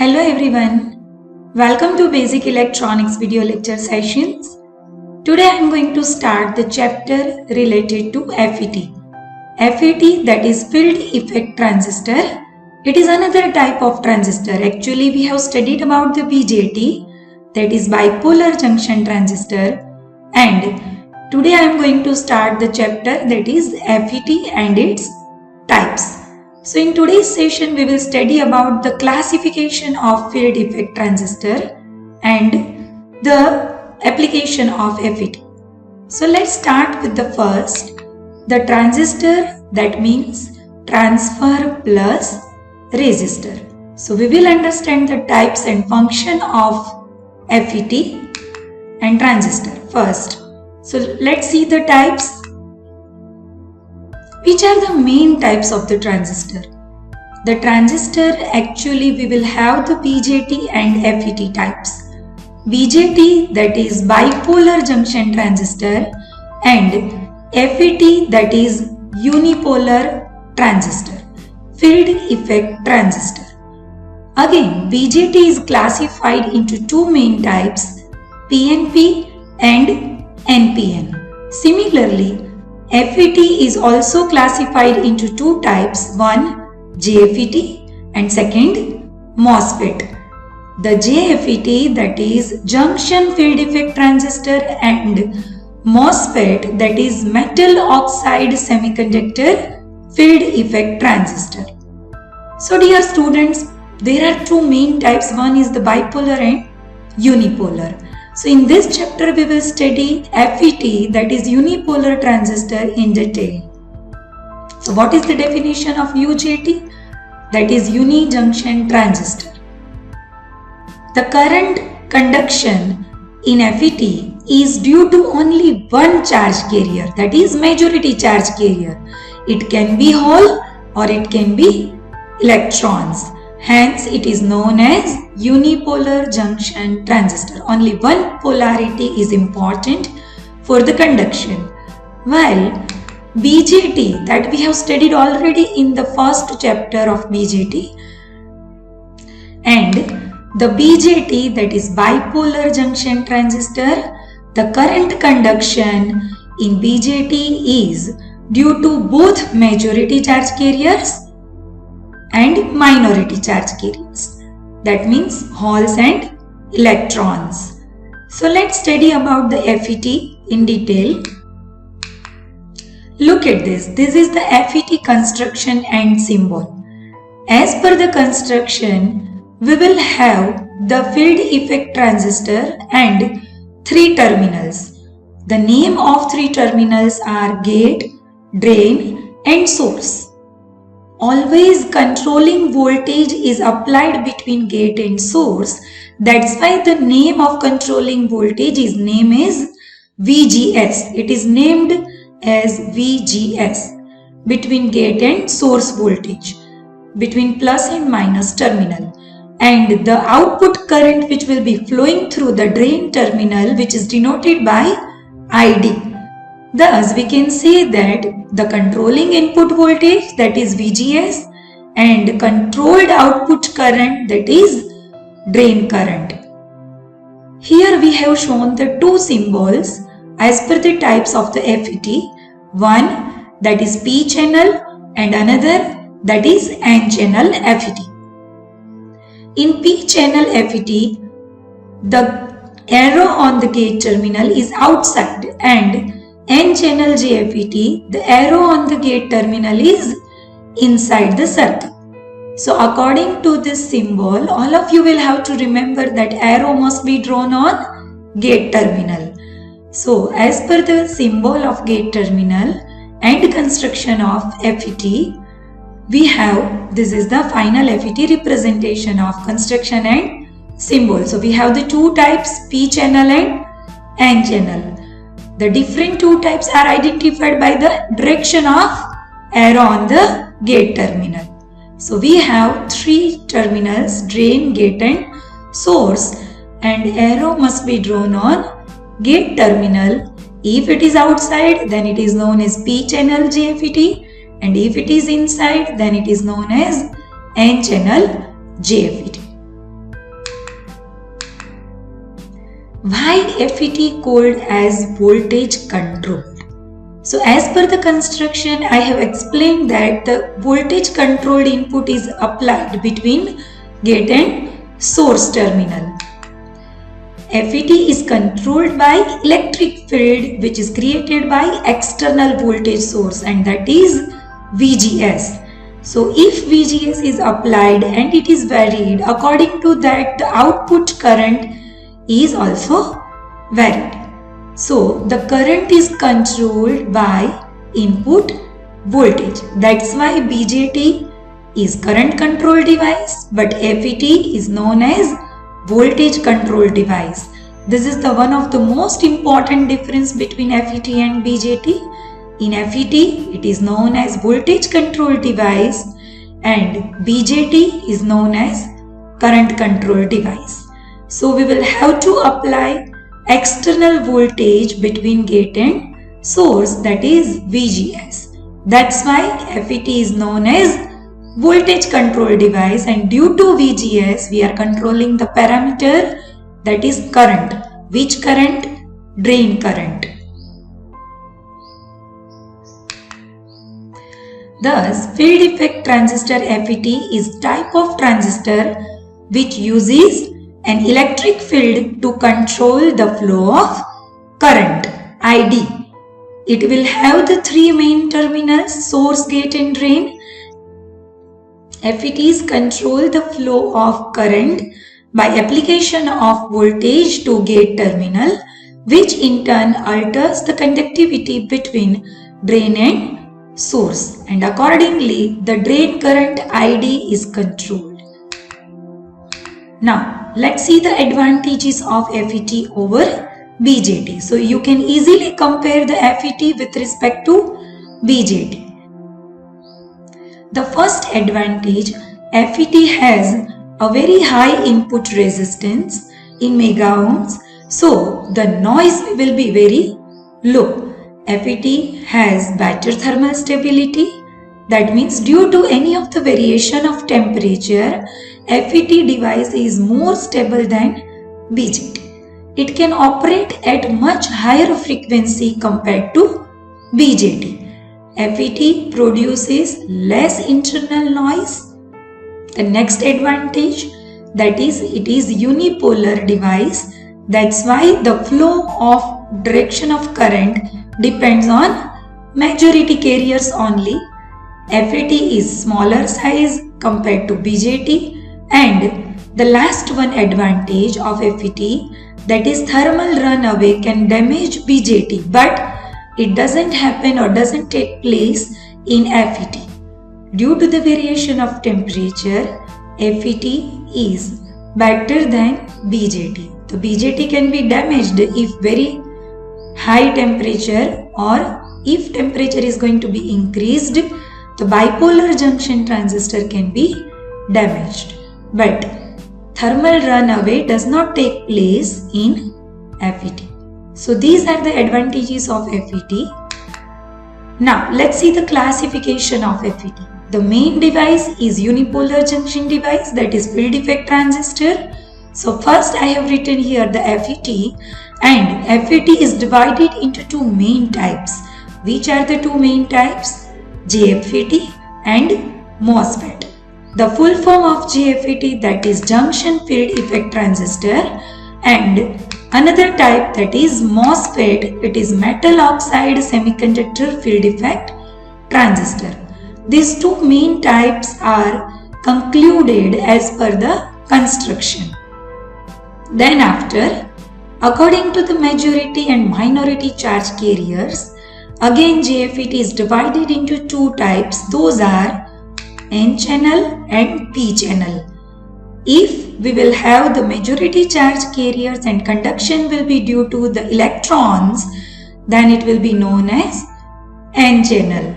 Hello everyone, welcome to Basic Electronics video lecture sessions. Today I am going to start the chapter related to FET. FET, that is field effect transistor. It is another type of transistor. Actually we have studied about the BJT, that is bipolar junction transistor, and today I am going to start the chapter that is FET and its types. So in today's session we will study about the classification of field effect transistor and the application of FET. So let's start with the first, the transistor, that means transfer plus resistor. So we will understand the types and function of FET and transistor first. So let's see the types. Which are the main types of the transistor? The transistor, actually we will have the BJT and FET types. BJT, that is bipolar junction transistor, and FET, that is unipolar transistor, field effect transistor. Again, BJT is classified into two main types, PNP and NPN. Similarly, FET is also classified into two types, one JFET and second MOSFET. The JFET, that is junction field effect transistor, and MOSFET, that is metal oxide semiconductor field effect transistor. So dear students, there are two main types, one is the bipolar and unipolar. So in this chapter we will study FET, that is unipolar transistor, in detail. So what is the definition of UJT? That is uni-junction transistor. The current conduction in FET is due to only one charge carrier, that is majority charge carrier. It can be hole or it can be electrons. Hence, it is known as unipolar junction transistor. Only one polarity is important for the conduction. While BJT, that we have studied already in the first chapter of BJT, and the BJT, that is bipolar junction transistor, the current conduction in BJT is due to both majority charge carriers and minority charge carriers, that means holes and electrons. So let's study about the FET in detail. Look at this. This is the FET construction and symbol. As per the construction, we will have the field effect transistor and three terminals. The name of three terminals are gate, drain and source. Always controlling voltage is applied between gate and source. That's why the name of controlling voltage is VGS. It is named as VGS, between gate and source voltage, between plus and minus terminal. And the output current which will be flowing through the drain terminal, which is denoted by ID. Thus, we can say that the controlling input voltage, that is VGS, and controlled output current, that is drain current. Here we have shown the two symbols as per the types of the FET. One, that is P channel, and another, that is N channel FET. In P channel FET, the arrow on the gate terminal is outside, and N channel JFET, the arrow on the gate terminal is inside the circle. So according to this symbol, all of you will have to remember that arrow must be drawn on gate terminal. So as per the symbol of gate terminal and construction of FET, we have, this is the final FET representation of construction and symbol. So we have the two types, P channel and N channel. The different two types are identified by the direction of arrow on the gate terminal. So we have three terminals, drain, gate and source, and arrow must be drawn on gate terminal. If it is outside, then it is known as P channel JFET, and if it is inside, then it is known as N channel JFET. Why FET called as voltage controlled? So as per the construction, I have explained that the voltage controlled input is applied between gate and source terminal. FET is controlled by electric field which is created by external voltage source, and that is VGS. So if VGS is applied and it is varied, according to that the output current is also varied. So the current is controlled by input voltage. That's why BJT is current control device, but FET is known as voltage control device. This is the one of the most important difference between FET and BJT. In FET, it is known as voltage control device, and BJT is known as current control device. So we will have to apply external voltage between gate and source, that is VGS. That's why FET is known as voltage control device, and due to VGS we are controlling the parameter, that is current. Which current? Drain current. Thus, field effect transistor FET is type of transistor which uses an electric field to control the flow of current, ID. It will have the three main terminals, source, gate and drain. FETs control the flow of current by application of voltage to gate terminal, which in turn alters the conductivity between drain and source, and accordingly the drain current ID is controlled. Now let's see the advantages of FET over BJT. So you can easily compare the FET with respect to BJT. The first advantage, FET has a very high input resistance in mega ohms, so the noise will be very low. FET has better thermal stability. That means due to any of the variation of temperature, FET device is more stable than BJT. It can operate at much higher frequency compared to BJT. FET produces less internal noise. The next advantage, that is, it is unipolar device. That's why the flow of direction of current depends on majority carriers only. FET is smaller size compared to BJT. And the last one advantage of FET, that is thermal runaway can damage BJT, but it doesn't happen or doesn't take place in FET. Due to the variation of temperature, FET is better than BJT. The BJT can be damaged if very high temperature, or if temperature is going to be increased, the bipolar junction transistor can be damaged. But thermal runaway does not take place in FET. So these are the advantages of FET. Now let's see the classification of FET. The main device is unipolar junction device, that is field effect transistor. So first I have written here the FET, and FET is divided into two main types. Which are the two main types? JFET and MOSFET. The full form of JFET, that is junction field effect transistor, and another type, that is MOSFET, it is metal oxide semiconductor field effect transistor. These two main types are concluded as per the construction. Then after, according to the majority and minority charge carriers, again JFET is divided into two types. Those are N-channel and P-channel. If we will have the majority charge carriers and conduction will be due to the electrons, then it will be known as N-channel.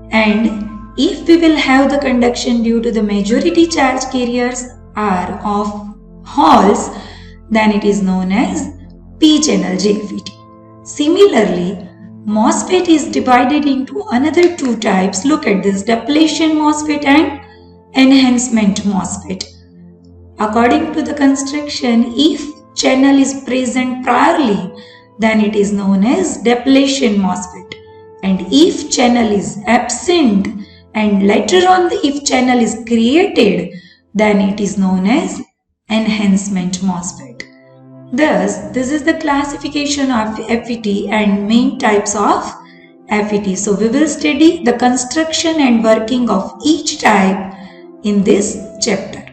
And if we will have the conduction due to the majority charge carriers are of holes, then it is known as P-channel JFET. Similarly, MOSFET is divided into another two types. Look at this, depletion MOSFET and enhancement MOSFET. According to the construction, if channel is present priorly, then it is known as depletion MOSFET. And if channel is absent and later on if channel is created, then it is known as enhancement MOSFET. Thus, this is the classification of FET and main types of FET. So, we will study the construction and working of each type in this chapter.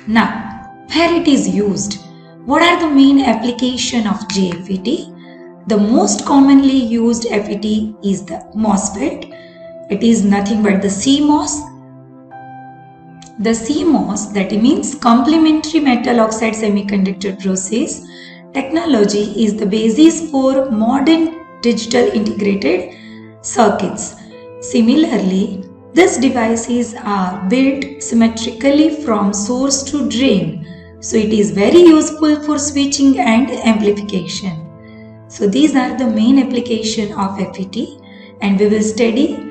Now, where it is used? What are the main application of JFET? The most commonly used FET is the MOSFET. It is nothing but the CMOS. The CMOS, that means complementary metal oxide semiconductor process technology, is the basis for modern digital integrated circuits. Similarly, these devices are built symmetrically from source to drain. So it is very useful for switching and amplification. So these are the main application of FET, and we will study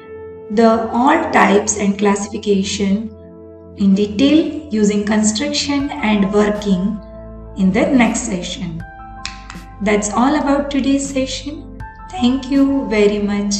the all types and classification in detail using construction and working in the next session. That's all about today's session. Thank you very much.